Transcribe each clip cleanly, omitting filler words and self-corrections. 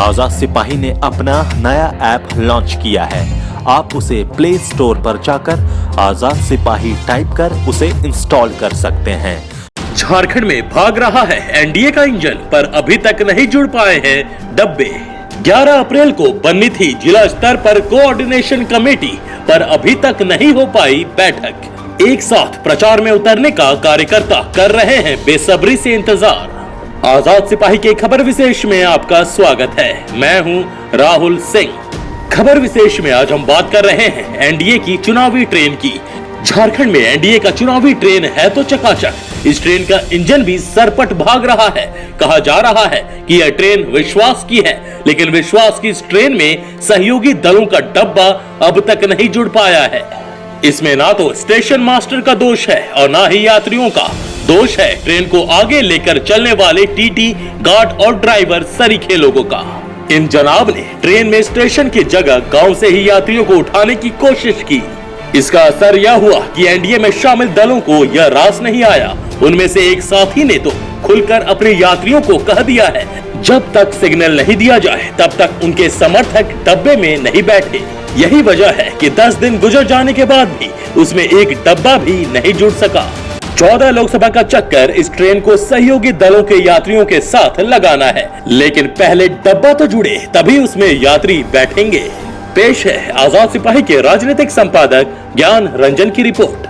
आजाद सिपाही ने अपना नया ऐप लॉन्च किया है। आप उसे प्ले स्टोर पर जाकर आजाद सिपाही टाइप कर उसे इंस्टॉल कर सकते हैं। झारखंड में भाग रहा है एनडीए का इंजन, पर अभी तक नहीं जुड़ पाए हैं डब्बे। 11 अप्रैल को बननी थी जिला स्तर पर कोऑर्डिनेशन कमेटी, पर अभी तक नहीं हो पाई बैठक। एक साथ प्रचार में उतरने का कार्यकर्ता कर रहे हैं बेसब्री से इंतजार। आजाद सिपाही के खबर विशेष में आपका स्वागत है। मैं हूं राहुल सिंह। खबर विशेष में आज हम बात कर रहे हैं एनडीए की चुनावी ट्रेन की। झारखंड में एनडीए का चुनावी ट्रेन है तो चकाचक। इस ट्रेन का इंजन भी सरपट भाग रहा है। कहा जा रहा है कि यह ट्रेन विश्वास की है, लेकिन विश्वास की इस ट्रेन में सहयोगी दलों का डब्बा अब तक नहीं जुड़ पाया है। इसमें ना तो स्टेशन मास्टर का दोष है और ना ही यात्रियों का दोष है। ट्रेन को आगे लेकर चलने वाले टीटी, गार्ड और ड्राइवर सरीखे लोगों का। इन जनाब ने ट्रेन में स्टेशन की जगह गांव से ही यात्रियों को उठाने की कोशिश की। इसका असर यह हुआ कि एनडीए में शामिल दलों को यह रास नहीं आया। उनमें से एक साथी ने तो खुलकर अपने यात्रियों को कह दिया है, जब तक सिग्नल नहीं दिया जाए तब तक उनके समर्थक डब्बे में नहीं बैठे। यही वजह है कि 10 दिन गुजर जाने के बाद भी उसमें एक डब्बा भी नहीं जुड़ सका। 14 लोकसभा का चक्कर इस ट्रेन को सहयोगी दलों के यात्रियों के साथ लगाना है, लेकिन पहले डब्बा तो जुड़े तभी उसमें यात्री बैठेंगे। पेश है आजाद सिपाही के राजनीतिक संपादक ज्ञान रंजन की रिपोर्ट।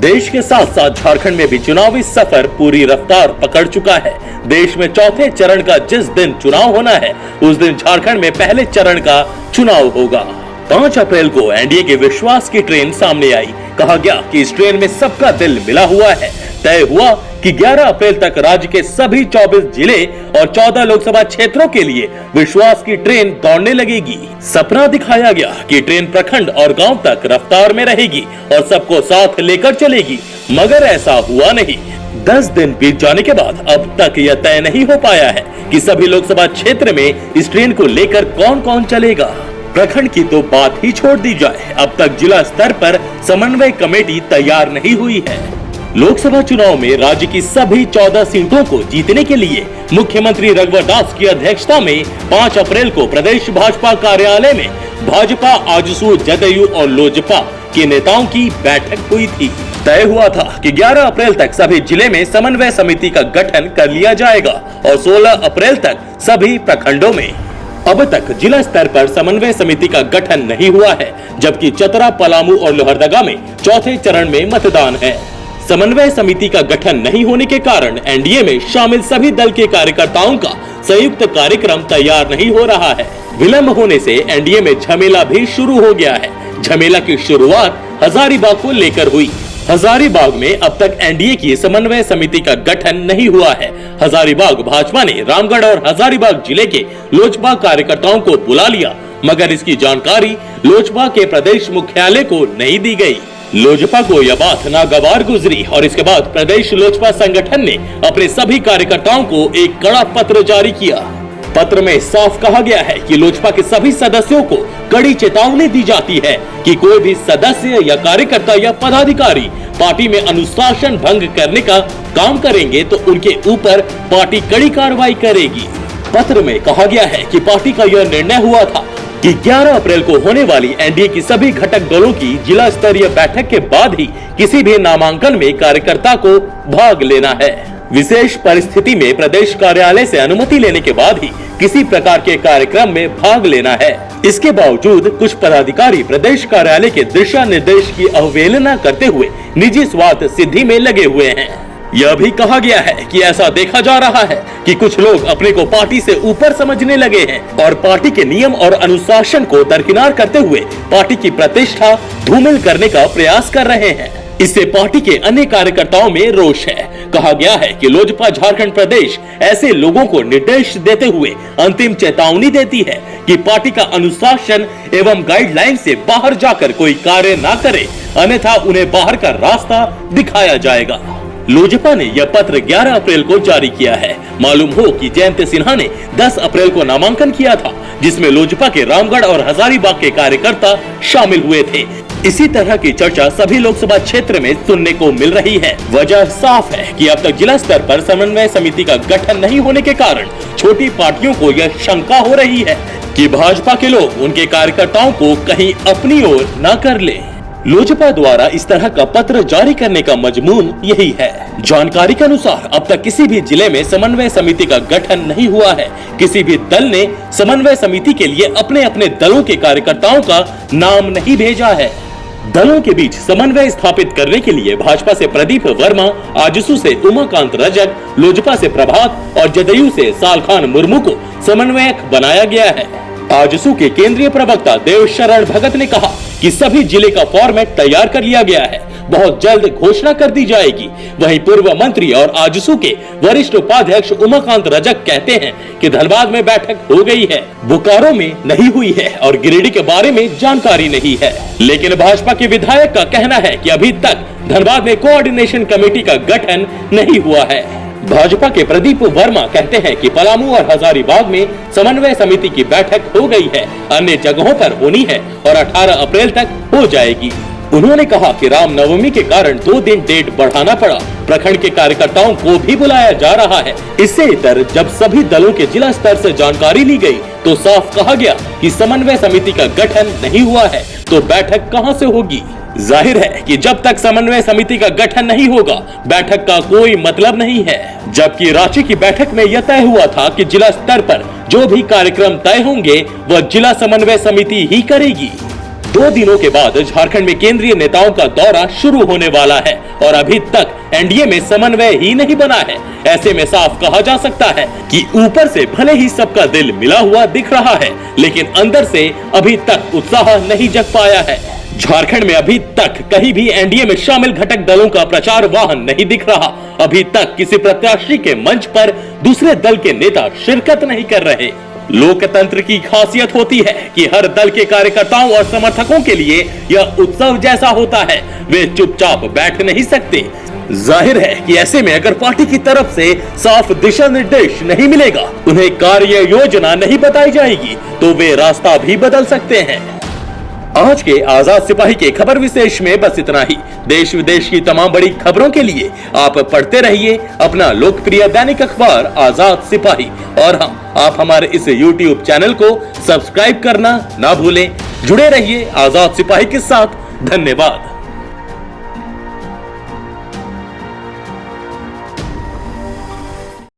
देश के साथ साथ झारखंड में भी चुनावी सफर पूरी रफ्तार पकड़ चुका है। देश में चौथे चरण का जिस दिन चुनाव होना है, उस दिन झारखंड में पहले चरण का चुनाव होगा। 5 अप्रैल को एनडीए के विश्वास की ट्रेन सामने आई। कहा गया कि इस ट्रेन में सबका दिल मिला हुआ है। तय हुआ कि 11 अप्रैल तक राज्य के सभी 24 जिले और 14 लोकसभा क्षेत्रों के लिए विश्वास की ट्रेन दौड़ने लगेगी। सपना दिखाया गया कि ट्रेन प्रखंड और गांव तक रफ्तार में रहेगी और सबको साथ लेकर चलेगी, मगर ऐसा हुआ नहीं। 10 दिन बीत जाने के बाद अब तक यह तय नहीं हो पाया है कि सभी लोकसभा क्षेत्र में इस ट्रेन को लेकर कौन कौन चलेगा। प्रखंड की तो बात ही छोड़ दी जाए, अब तक जिला स्तर पर समन्वय कमेटी तैयार नहीं हुई है। लोकसभा चुनाव में राज्य की सभी 14 सीटों को जीतने के लिए मुख्यमंत्री रघुवर दास की अध्यक्षता में 5 अप्रैल को प्रदेश भाजपा कार्यालय में भाजपा, आजसू, जदयू और लोजपा के नेताओं की बैठक हुई थी। तय हुआ था कि 11 अप्रैल तक सभी जिले में समन्वय समिति का गठन कर लिया जाएगा और 16 अप्रैल तक सभी प्रखंडों में। अब तक जिला स्तर पर समन्वय समिति का गठन नहीं हुआ है, जबकि चतरा, पलामू और लोहरदगा में चौथे चरण में मतदान है। समन्वय समिति का गठन नहीं होने के कारण एनडीए में शामिल सभी दल के कार्यकर्ताओं का संयुक्त कार्यक्रम तैयार नहीं हो रहा है। विलंब होने से एनडीए में झमेला भी शुरू हो गया है। झमेला की शुरुआत हजारीबाग को लेकर हुई। हजारीबाग में अब तक एनडीए की समन्वय समिति का गठन नहीं हुआ है। हजारीबाग भाजपा ने रामगढ़ और हजारीबाग जिले के लोजपा कार्यकर्ताओं को बुला लिया, मगर इसकी जानकारी लोजपा के प्रदेश मुख्यालय को नहीं दी गई। लोजपा को यह बात नागवार गुजरी और इसके बाद प्रदेश लोजपा संगठन ने अपने सभी कार्यकर्ताओं को एक कड़ा पत्र जारी किया। पत्र में साफ कहा गया है कि लोजपा के सभी सदस्यों को कड़ी चेतावनी दी जाती है कि कोई भी सदस्य या कार्यकर्ता या पदाधिकारी पार्टी में अनुशासन भंग करने का काम करेंगे तो उनके ऊपर पार्टी कड़ी कार्रवाई करेगी। पत्र में कहा गया है कि पार्टी का यह निर्णय हुआ था कि 11 अप्रैल को होने वाली एनडीए की सभी घटक दलों की जिला स्तरीय बैठक के बाद ही किसी भी नामांकन में कार्यकर्ता को भाग लेना है। विशेष परिस्थिति में प्रदेश कार्यालय से अनुमति लेने के बाद ही किसी प्रकार के कार्यक्रम में भाग लेना है। इसके बावजूद कुछ पदाधिकारी प्रदेश कार्यालय के दिशा निर्देश की अवहेलना करते हुए निजी स्वार्थ सिद्धि में लगे हुए हैं। यह भी कहा गया है कि ऐसा देखा जा रहा है कि कुछ लोग अपने को पार्टी से ऊपर समझने लगे हैं और पार्टी के नियम और अनुशासन को दरकिनार करते हुए पार्टी की प्रतिष्ठा धूमिल करने का प्रयास कर रहे हैं। इससे पार्टी के अन्य कार्यकर्ताओं में रोष है। कहा गया है कि लोजपा झारखंड प्रदेश ऐसे लोगों को निर्देश देते हुए अंतिम चेतावनी देती है कि पार्टी का अनुशासन एवं गाइडलाइन से बाहर जाकर कोई कार्य न करे, अन्यथा उन्हें बाहर का रास्ता दिखाया जाएगा। लोजपा ने यह पत्र 11 अप्रैल को जारी किया है। मालूम हो कि जयंत सिन्हा ने 10 अप्रैल को नामांकन किया था, जिसमें लोजपा के रामगढ़ और हजारीबाग के कार्यकर्ता शामिल हुए थे। इसी तरह की चर्चा सभी लोकसभा क्षेत्र में सुनने को मिल रही है। वजह साफ है कि अब तक जिला स्तर पर समन्वय समिति का गठन नहीं होने के कारण छोटी पार्टियों को यह शंका हो रही है कि भाजपा के लोग उनके कार्यकर्ताओं को कहीं अपनी ओर न कर ले। लोजपा द्वारा इस तरह का पत्र जारी करने का मजमून यही है। जानकारी के अनुसार अब तक किसी भी जिले में समन्वय समिति का गठन नहीं हुआ है। किसी भी दल ने समन्वय समिति के लिए अपने अपने दलों के कार्यकर्ताओं का नाम नहीं भेजा है। दलों के बीच समन्वय स्थापित करने के लिए भाजपा से प्रदीप वर्मा, आजसू से उमाकांत रजक, लोजपा से प्रभात और जदयू से सालखान मुर्मू को समन्वयक बनाया गया है। आजसू के केंद्रीय प्रवक्ता देवशरण भगत ने कहा कि सभी जिले का फॉर्मेट तैयार कर लिया गया है, बहुत जल्द घोषणा कर दी जाएगी। वहीं पूर्व मंत्री और आजसू के वरिष्ठ उपाध्यक्ष उमाकांत रजक कहते हैं कि धनबाद में बैठक हो गई है, बोकारो में नहीं हुई है और गिरिडीह के बारे में जानकारी नहीं है। लेकिन भाजपा के विधायक का कहना है कि अभी तक धनबाद में कोऑर्डिनेशन कमेटी का गठन नहीं हुआ है। भाजपा के प्रदीप वर्मा कहते हैं कि पलामू और हजारीबाग में समन्वय समिति की बैठक हो गई है, अन्य जगहों पर होनी है और 18 अप्रैल तक हो जाएगी। उन्होंने कहा कि रामनवमी के कारण 2 दिन डेट बढ़ाना पड़ा। प्रखंड के कार्यकर्ताओं को भी बुलाया जा रहा है। इससे इतर जब सभी दलों के जिला स्तर से जानकारी ली गई तो साफ कहा गया कि समन्वय समिति का गठन नहीं हुआ है, तो बैठक कहां से होगी। जाहिर है कि जब तक समन्वय समिति का गठन नहीं होगा, बैठक का कोई मतलब नहीं है। जबकि रांची की बैठक में यह तय हुआ था कि जिला स्तर पर जो भी कार्यक्रम तय होंगे वह जिला समन्वय समिति ही करेगी। 2 दिनों के बाद झारखंड में केंद्रीय नेताओं का दौरा शुरू होने वाला है और अभी तक एनडीए में समन्वय ही नहीं बना है। ऐसे में साफ कहा जा सकता है कि ऊपर से भले ही सबका दिल मिला हुआ दिख रहा है, लेकिन अंदर से अभी तक उत्साह नहीं जग पाया है। झारखंड में अभी तक कहीं भी एनडीए में शामिल घटक दलों का प्रचार वाहन नहीं दिख रहा। अभी तक किसी प्रत्याशी के मंच पर दूसरे दल के नेता शिरकत नहीं कर रहे। लोकतंत्र की खासियत होती है कि हर दल के कार्यकर्ताओं और समर्थकों के लिए यह उत्सव जैसा होता है, वे चुपचाप बैठ नहीं सकते। जाहिर है कि ऐसे में अगर पार्टी की तरफ से साफ दिशा निर्देश नहीं मिलेगा, उन्हें कार्य योजना नहीं बताई जाएगी, तो वे रास्ता भी बदल सकते हैं। आज के आजाद सिपाही के खबर विशेष में बस इतना ही। देश विदेश की तमाम बड़ी खबरों के लिए आप पढ़ते रहिए अपना लोकप्रिय दैनिक अखबार आजाद सिपाही। और आप हमारे इस YouTube चैनल को सब्सक्राइब करना ना भूलें। जुड़े रहिए आजाद सिपाही के साथ। धन्यवाद।